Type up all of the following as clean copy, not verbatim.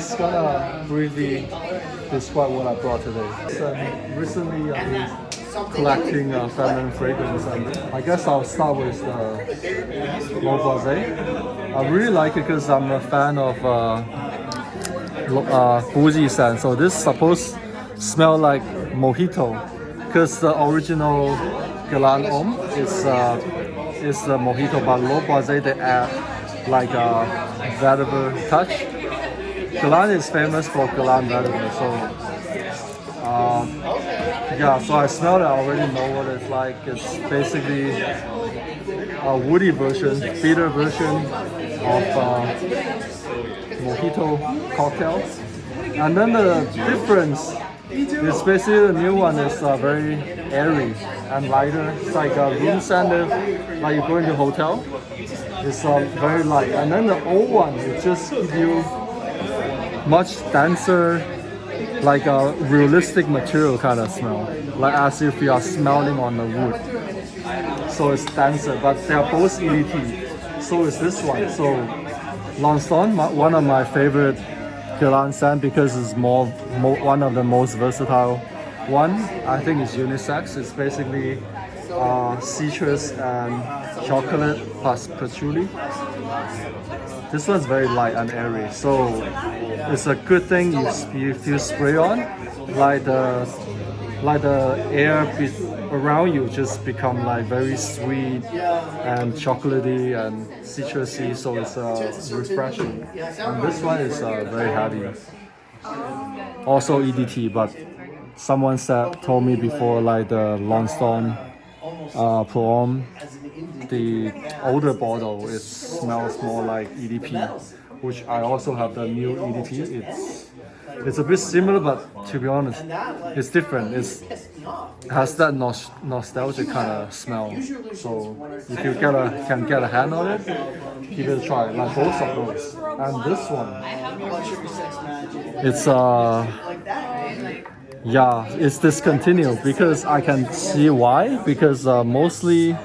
just gonna briefly describe what I brought today. So, recently I've been collecting feminine fragrance, and I guess I'll start with the L'Oeil Boisé. I really like it because I'm a fan of boozy scent. So this is supposed to smell like mojito, because the original Guerlain Homme is the mojito, but L'Oeil Boisé they add like a vetiver touch. Guerlain is famous for Guerlain vetiver, so yeah. So I smell it. I already know what it's like. It's basically a woody version, bitter version of mojito cocktail. And then the difference is basically the new one is very airy and lighter. It's like a room scent, like you go into a hotel. It's very light. And then the old one, it just gives you much denser, like a realistic material kind of smell, like as if you are smelling on the wood. So it's denser, but they are both EDT. So is this one. So Lansdowne, one of my favorite Guerlain scent because it's one of the most versatile one. I think it's unisex. It's basically citrus and chocolate plus patchouli. This one's very light and airy, so it's a good thing if you spray on, like the air around you just become like very sweet and chocolatey and citrusy, so it's refreshing. And this one is very heavy, also EDT, but someone told me before, like the Lansdowne Pro Homme, the older bottle, it smells more like EDP, which I also have the new EDP. It's a bit similar, but to be honest, it's different. It has that nostalgic kind of smell. So if you can get a hand on it, give it a try. Like both of those. And this one, it's yeah, it's discontinued because I can see why. Because mostly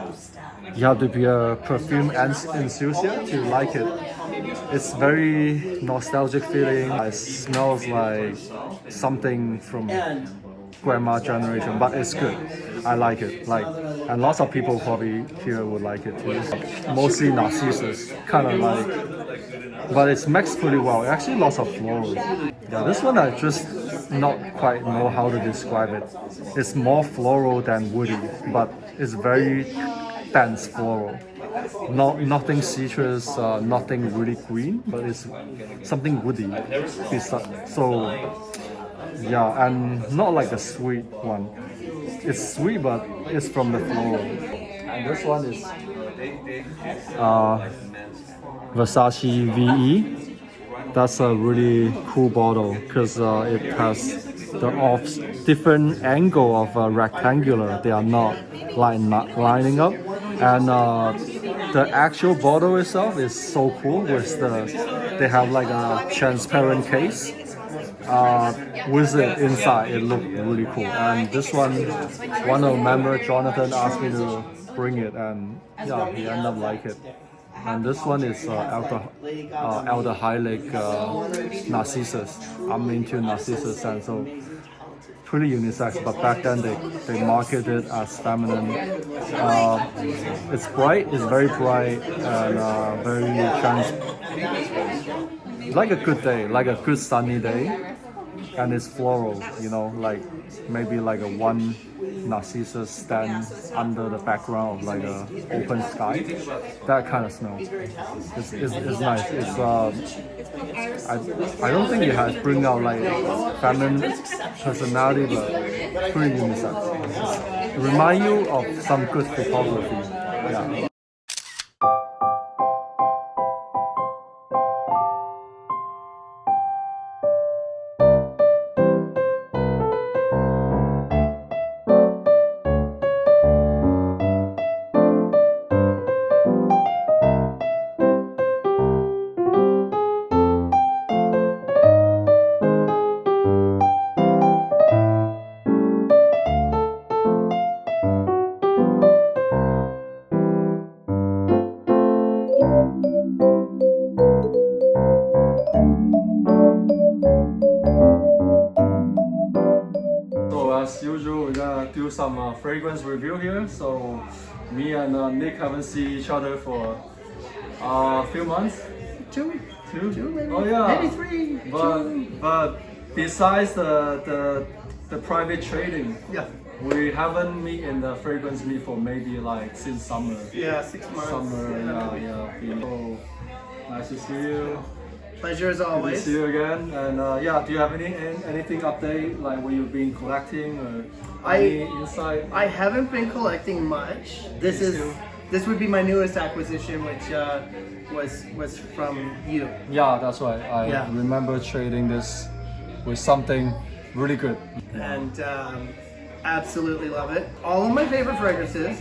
you have to be a perfume enthusiast to like it. It's very nostalgic feeling. It smells like something from grandma generation, but it's good. I like it. And lots of people probably here would like it too. Mostly narcissus, kind of like, but it's mixed pretty well. Actually, lots of florals. Yeah, this one I just not quite know how to describe it. It's more floral than woody, but it's very dense floral. Nothing citrus, nothing really green, but it's something woody. So yeah, and not like a sweet one. It's sweet, but it's from the floral. And this one is Versace VE. That's a really cool bottle because it has the different angle of rectangular. They are not lining up, and the actual bottle itself is so cool. They have like a transparent case. With it inside, it looked really cool. And this one of the members, Jonathan, asked me to bring it, and yeah, he ended up liking it. And this one is aldehydic narcissus. I'm into narcissus scent, so pretty unisex. But back then they marketed it as feminine. It's bright. It's very bright and very like a good day, like a good sunny day. And it's floral, like maybe like a one narcissus stand under the background of like a open sky. That kind of smell. It's nice. It's I don't think it has bring out like feminine personality, but pretty unisex. It reminds you of some good photography. Yeah. as usual, we're gonna do some fragrance review here. So me and Nick haven't seen each other for a few months. Two maybe. Oh yeah. Maybe three. But besides the private trading, Yeah. we haven't met in the fragrance meet for maybe like since summer. Yeah, 6 months. Summer, yeah. So nice to see you. Pleasure as Good to always. see you again. And yeah, do you have anything update like what you've been collecting or any insight? I haven't been collecting much. This would be my newest acquisition, which was from you. Yeah, that's right. I remember trading this with something really good. And absolutely love it. All of my favorite fragrances.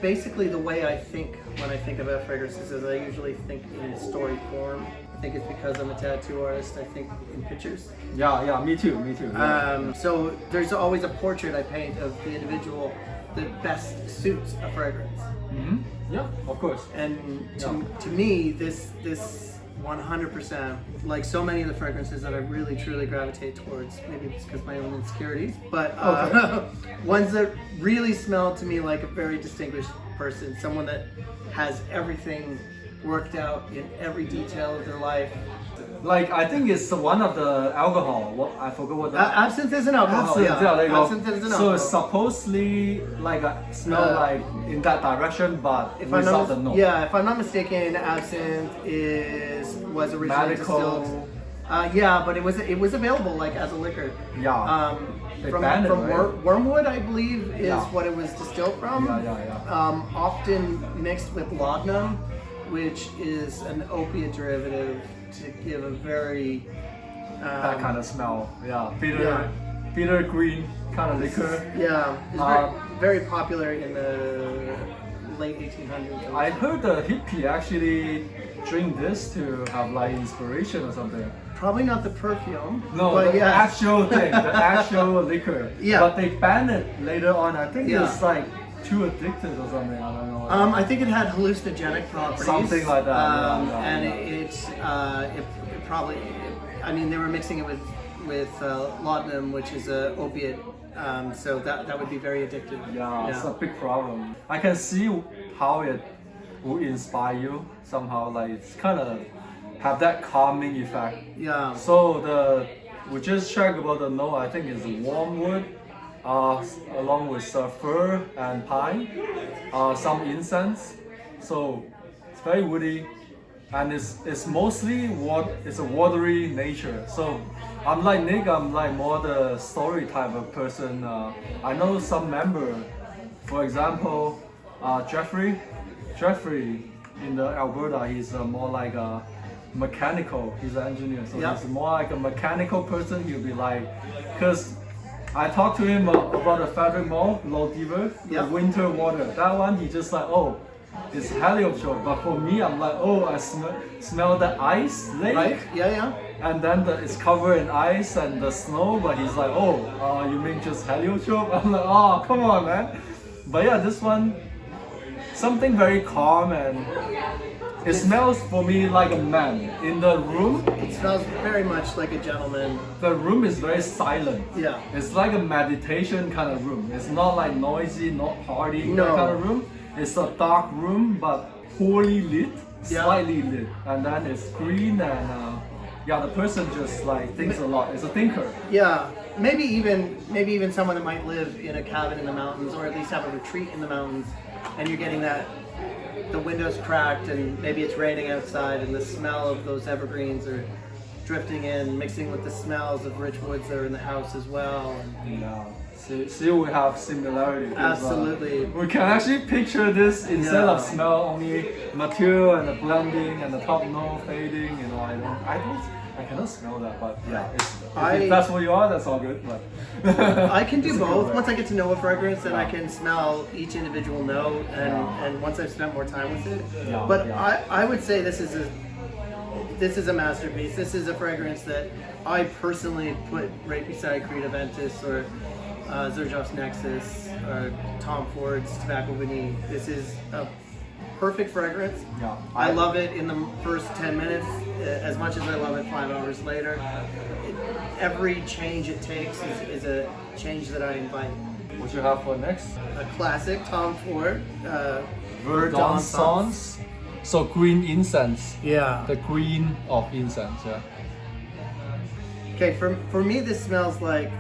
Basically, the way I think when I think about fragrances is I usually think in story form. I think it's because I'm a tattoo artist. I think in pictures. Yeah, me too. Yeah. So there's always a portrait I paint of the individual that best suits a fragrance. Mm-hmm. Yeah, of course. And to me, this 100%, like so many of the fragrances that I really truly gravitate towards, maybe it's because of my own insecurities, but ones that really smell to me like a very distinguished person, someone that has everything worked out in every detail of their life. Like I think it's one of the alcohol. I forgot what the Absinthe is an alcohol. Absinthe, yeah, there you go. Absinthe is an So alcohol. it's supposedly like smell like in that direction, but If without the note. Yeah, if I'm not mistaken, absinthe was originally Medical. distilled. Yeah, but it was available like as a liquor. Yeah. They From banned it, right? wormwood, I believe, is Yeah. what it was distilled from. Yeah. Often mixed with laudanum, which is an opiate derivative to give a very That kind of smell. Yeah. Bitter green kind of liquor. Yeah, it's very popular in the late 1800s. I heard the hippie actually drink this to have like inspiration or something. Probably not the perfume. No, but the yeah. actual thing, the actual liquor. Yeah. But they banned it later on. I think Yeah. it's like too addicted or something. I don't know. I think it had hallucinogenic properties. Something like that. And it probably, I mean, they were mixing it with laudanum, which is a opiate. So that would be very addictive. Yeah, it's a big problem. I can see how it will inspire you somehow. Like it's kind of have that calming effect. Yeah. So we just checked about the note. I think it's wormwood, along with fir and pine, some incense. So it's very woody, and it's mostly it's a watery nature. So I'm like Nick. I'm like more the story type of person. I know some member, for example, Jeffrey in the Alberta. He's more like a mechanical. He's an engineer, so he's more like a mechanical person. He'll be like, because I talked to him about the fabric mall, Low Diver, the winter water. That one, he just like, oh, it's heliotrope. But for me, I'm like, oh, I smell the ice lake. Right? Yeah. And then it's covered in ice and the snow. But he's like, oh, you mean just heliotrope? I'm like, oh, come on, man. But yeah, this one, something very calm, and it smells for me like a man. In the room, It smells very much like a gentleman. the room is very silent. Yeah. It's like a meditation kind of room. It's not like noisy, not party No. that kind of room. It's a dark room, but poorly lit, Yeah. slightly lit. And then it's green and the person just like thinks a lot. It's a thinker. Yeah. Maybe even someone that might live in a cabin in the mountains, or at least have a retreat in the mountains, and you're getting the windows cracked, and maybe it's raining outside, and the smell of those evergreens are drifting in, mixing with the smells of rich woods that are in the house as well. Yeah. See, we have similarity. Absolutely. We can actually picture this instead Yeah. of smell only material and the blending and the top note fading. You know, I cannot smell that, but yeah, if that's what you are, that's all good. But I can do It's a good both. way. Once I get to know a fragrance, then I can smell each individual note, and once I've spent more time with it. Yeah, But yeah. I would say this is a masterpiece. This is a fragrance that I personally put right beside Creed Aventus or Xerjoff's Nexus or Tom Ford's Tobacco Vanille. This is a perfect fragrance. Yeah. I love it in the first 10 minutes as much as I love it 5 hours later. every change it takes is a change that I invite. What you have for next? A classic Tom Ford. Verdance. So green incense. Yeah. The green of incense, yeah. Okay, for me this smells like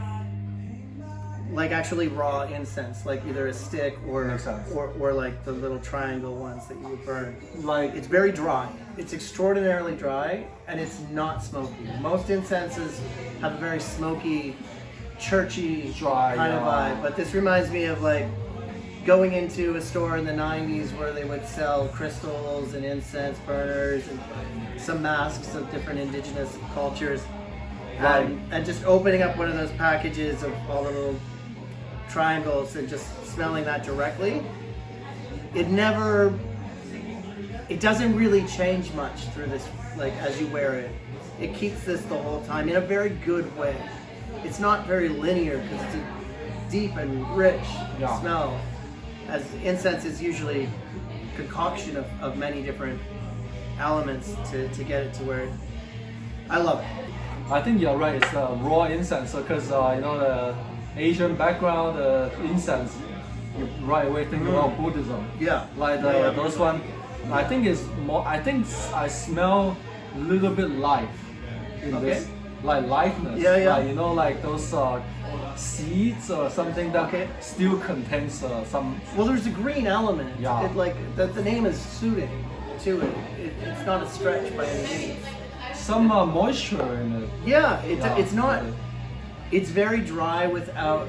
actually raw incense, like either a stick Makes sense. or like the little triangle ones that you would burn. Like It's very dry. It's extraordinarily dry, and it's not smoky. Most incenses have a very smoky, churchy Dry, kind of yeah. vibe, but this reminds me of like going into a store in the 90s where they would sell crystals and incense burners and some masks of different indigenous cultures. Right. And just opening up one of those packages of all the little triangles and just smelling that directly, it doesn't really change much through this, like as you wear it. It keeps this the whole time in a very good way. It's not very linear because it's a deep and rich Yeah. smell, as incense is usually concoction of many different elements to get it to where I love it. I think you're right. It's raw incense because you know the Asian background, incense. You right away think about Buddhism. Yeah. Like Yeah. those one. I think it's more. I think I smell a little bit life in Okay. this, like lightness. Yeah, yeah. Like you know, like those seeds or something that Okay. still contains some. Well, there's a green element. Yeah. It, like the name is suiting to it. It's not a stretch by any means. Some moisture in it. Yeah, Yeah. it's not. It's very dry without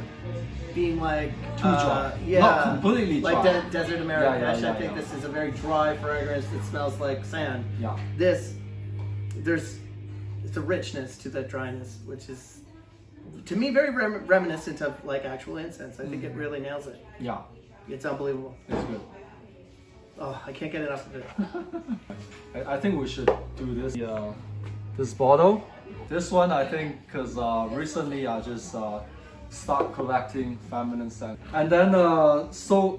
being like Too dry. Yeah, Not completely like dry. Desert American. Yeah, I think yeah. this is a very dry fragrance that smells like sand. Yeah. It's a richness to that dryness, which is to me very reminiscent of like actual incense. I think it really nails it. Yeah. It's unbelievable. It's good. Oh, I can't get enough of it. I think we should do this. This bottle. This one I think because recently I just start collecting feminine scent. And then so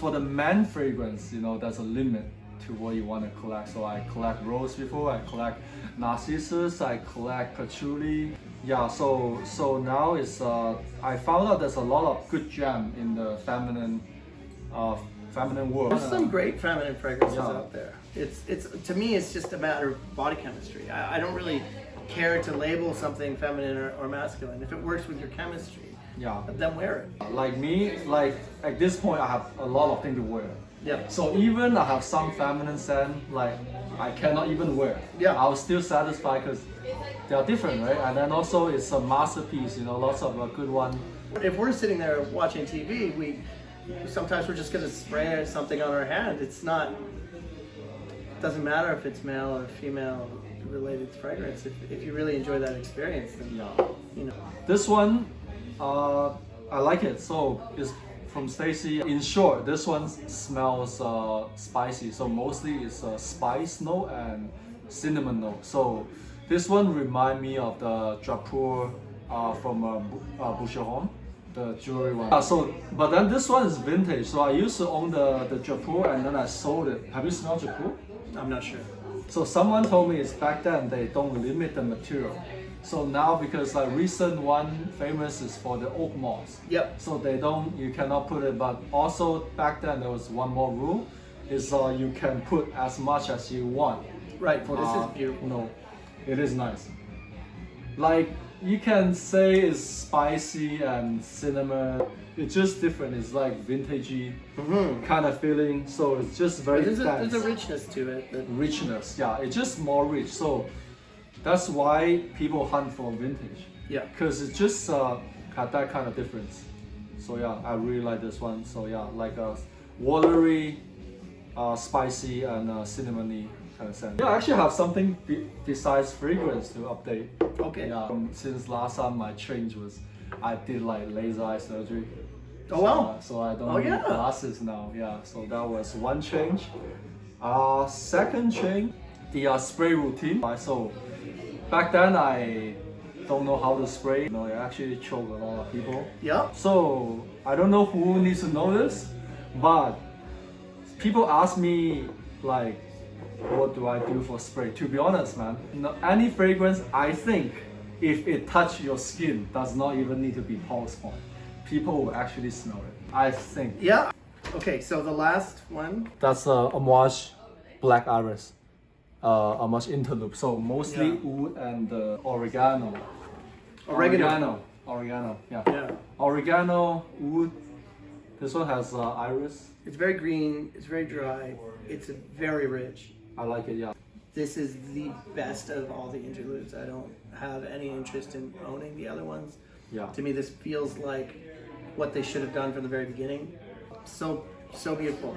for the man fragrance, you know, there's a limit to what you want to collect. So I collect rose before, I collect narcissus, I collect patchouli. Yeah, so now it's I found out there's a lot of good gem in the feminine world. There's some great feminine fragrances Yeah. out there. It's to me, it's just a matter of body chemistry. I don't really care to label something feminine or masculine. If it works with your chemistry, Yeah. then wear it. Like me, like at this point I have a lot of things to wear. Yeah. So even I have some feminine scent, like I cannot even wear. Yeah. I was still satisfied because they are different, right? And then also it's a masterpiece, you know, lots of good one. If we're sitting there watching TV, sometimes we're just gonna spray something on our hand. It's not. Doesn't matter if it's male or female related fragrance. If you really enjoy that experience, then Yeah. you know. This one, I like it. So it's from Stacy. In short, this one smells spicy. So mostly it's a spice note and cinnamon note. So this one remind me of the Drapeau from Boucheron, the jewelry one. But then this one is vintage. So I used to own the Drapeau and then I sold it. Have you smelled Drapeau? I'm not sure. So someone told me it's back then they don't limit the material. So now because like recent one famous is for the oak moss. Yep. So you cannot put it. But also back then there was one more rule, is you can put as much as you want. Right. This is beautiful. No, it is nice. Like you can say it's spicy and cinnamon. It's just different. It's like vintagey kind of feeling. So it's just very There's dense. a richness to it. Richness, yeah, it's just more rich. So that's why people hunt for vintage. Yeah. Because it just had that kind of difference. So yeah, I really like this one. So yeah, like a watery, spicy and cinnamony kind of scent. Yeah, I actually have something besides fragrance to update. Okay. Yeah, since last time my change was, I did like laser eye surgery. Oh wow. So I don't Oh, need yeah. glasses now. Yeah, so that was one change. Second change, the spray routine. So back then I don't know how to spray. You know, I actually choke a lot of people. Yeah. So I don't know who needs to know this, but people ask me like, what do I do for spray? To be honest, man, any fragrance, I think if it touch your skin, does not even need to be pulse point. People will actually smell it. I think. Yeah. Okay, so the last one. That's Amouage Black Iris. Amouage Interloop. So mostly Yeah. wood and oregano. Oregano. Oregano. Yeah. Yeah. Oregano, wood. This one has iris. It's very green. It's very dry. It's very rich. I like it. Yeah. This is the best of all the interludes. I don't have any interest in owning the other ones. Yeah. To me, this feels like what they should have done from the very beginning. So beautiful.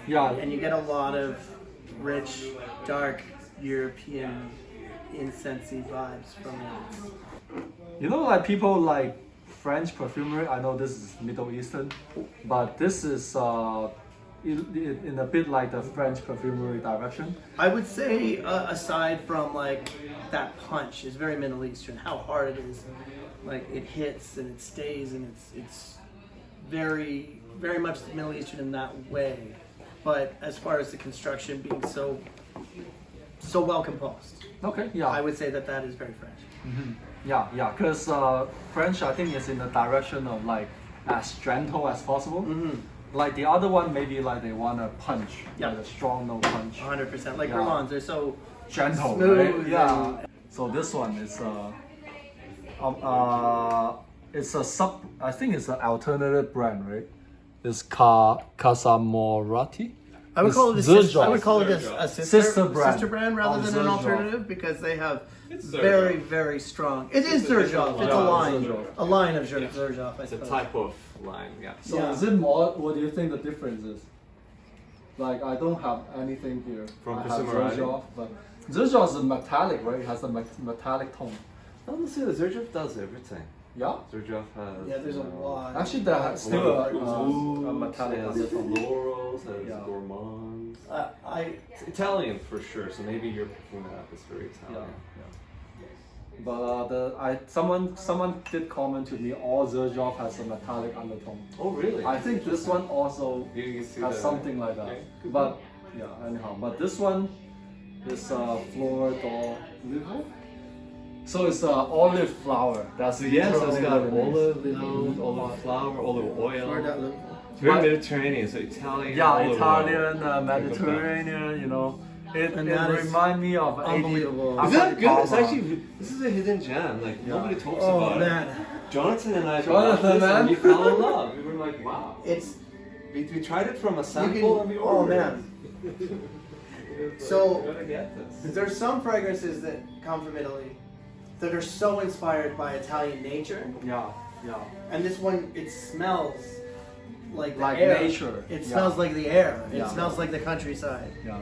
Yeah. And you get a lot of rich, dark European incensey vibes from it. You know, like people like French perfumery. I know this is Middle Eastern, but this is in a bit like the French perfumery direction. I would say, aside from like that punch, is very Middle Eastern. How hard it is, like it hits and it stays, and it's very much Middle Eastern in that way. But as far as the construction being so well composed, Okay. Yeah. I would say that is very French. Yeah, yeah, because French, I think, is in the direction of like as gentle as possible. Like the other one, maybe like they want to punch, Yeah. like a strong no punch, 100%. Like Yeah. Guerlains, they're so gentle, smooth. right? Yeah. and- So this one is it's a sub. I think it's an alternative brand, right? It's Casamorati. I would It's call it Zurjoff. I would call it a Sister brand rather of than an Zurjoff. alternative, because they have It's very Zurjoff. strong. It is Zurjoff. It's a Yeah, line, Zurjoff. a line of Zurjoff. I It's a suppose. type of line, yeah. So Yeah. is it more? What do you think the difference is? Like I don't have anything here. From I have Casamorati? Zurjoff, but Zurjoff is metallic, right? It has a metallic tone. Honestly, the Zurjoff does everything. Yeah. Zurjoff has. Yeah, there's a lot. Actually, there's still a metallic It has undertone. florals, has Yeah. gourmands. I It's Italian for sure, so maybe you're picking that up as very Yeah. Italian. But someone did comment to me, all Zurjoff has a metallic undertone. Oh, really? I think this one also You see has the- something like that. Okay, good. But yeah, anyhow. But this one is Flor d'Olive. So it's olive flower. That's Yes, it's got literally what it is. olive note, olive flower, olive oil. It's very But- Mediterranean, so Italian. Yeah, olive Italian, oil. Mediterranean. You know, it And that is reminds me of unbelievable. Isn't that good? It's Parma. actually, this is a hidden gem. Like, nobody talks Oh about man, it. Jonathan and I Jonathan, bought this man. and we fell in love. We were like, wow. it's We tried it from a you sample and we can. Oh ordered man. So Gotta get this. there's some fragrances that come from Italy that are so inspired by Italian nature, Yeah, yeah. and this one it smells like the Like air. nature. It Yeah. smells like the air. It Yeah. smells like the countryside. Yeah.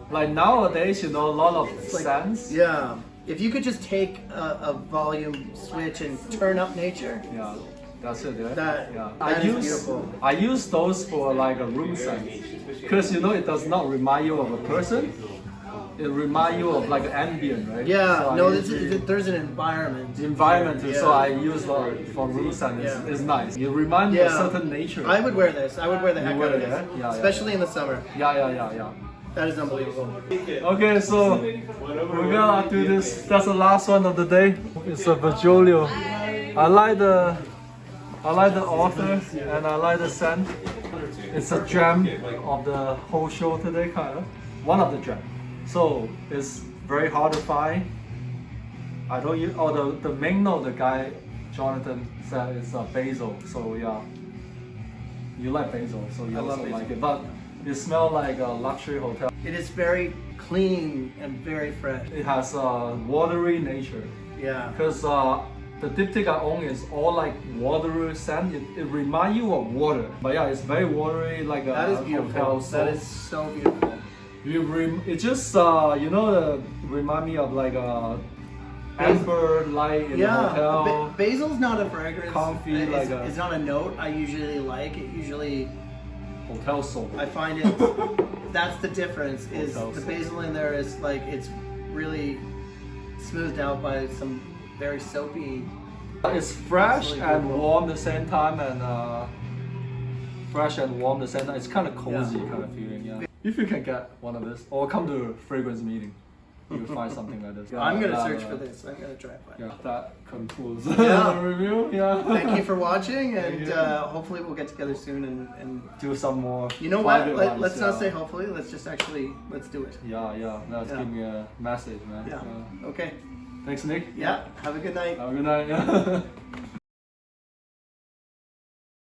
Like nowadays, you know, a lot of It's like- scents. Yeah. If you could just take a volume switch and turn up nature, Yeah, that's it. Yeah. That- yeah. that is beautiful. I use those for like a room scent, because you know it does not remind you of a person. It reminds you of like an ambient, right? yeah. So I No, usually- there's an environment. the environment too. So Yeah. I use for room scent. Yeah. It's nice. It reminds me of Yeah. certain nature. I would wear this. I would wear the heck wear out of it, this, yeah? Yeah, yeah. especially in the summer. Yeah. That is unbelievable. Okay, so we're gonna do this. That's the last one of the day. It's a Virgilio. I like the author and I like the scent. It's a gem of the whole show today, kind of. One of the gem. So it's very hard to find. I don't use. Oh, the main note, the guy Jonathan said is basil. So yeah, you like basil, so you I love also basil. like it. But it smells like a luxury hotel. It is very clean and very fresh. It has a watery nature. Yeah. Because the diptyque I own is all like watery scent. It reminds you of water. But yeah, it's very watery, like That is a beautiful. hotel. That is so beautiful. It just remind me of like amber light in a Yeah. hotel. Basil's not a fragrance. Comfy, It's, like a- it's not a note I usually like. It usually Hotel soap. I find it. That's the difference. Is Hotel the soap. basil in there is like it's really smoothed out by some very soapy. It's fresh Absolutely and beautiful. warm at the same time, and fresh and warm at the same time. It's kind of cozy Yeah. kind of feeling. Yeah. If you can get one of this, or come to a fragrance meeting. you find something like this. I'm gonna search for this. I'm gonna drive by. Yeah, that concludes Yeah. the review. Yeah. Thank you for watching, and Yeah. hopefully we'll get together soon and Do some more. you know what? private ones, Let's not yeah. say hopefully. Let's just actually let's do it. Yeah. That's Yeah. give me a message, man. Yeah. Okay. Thanks, Nick. Yeah. Have a good night. Have a good night.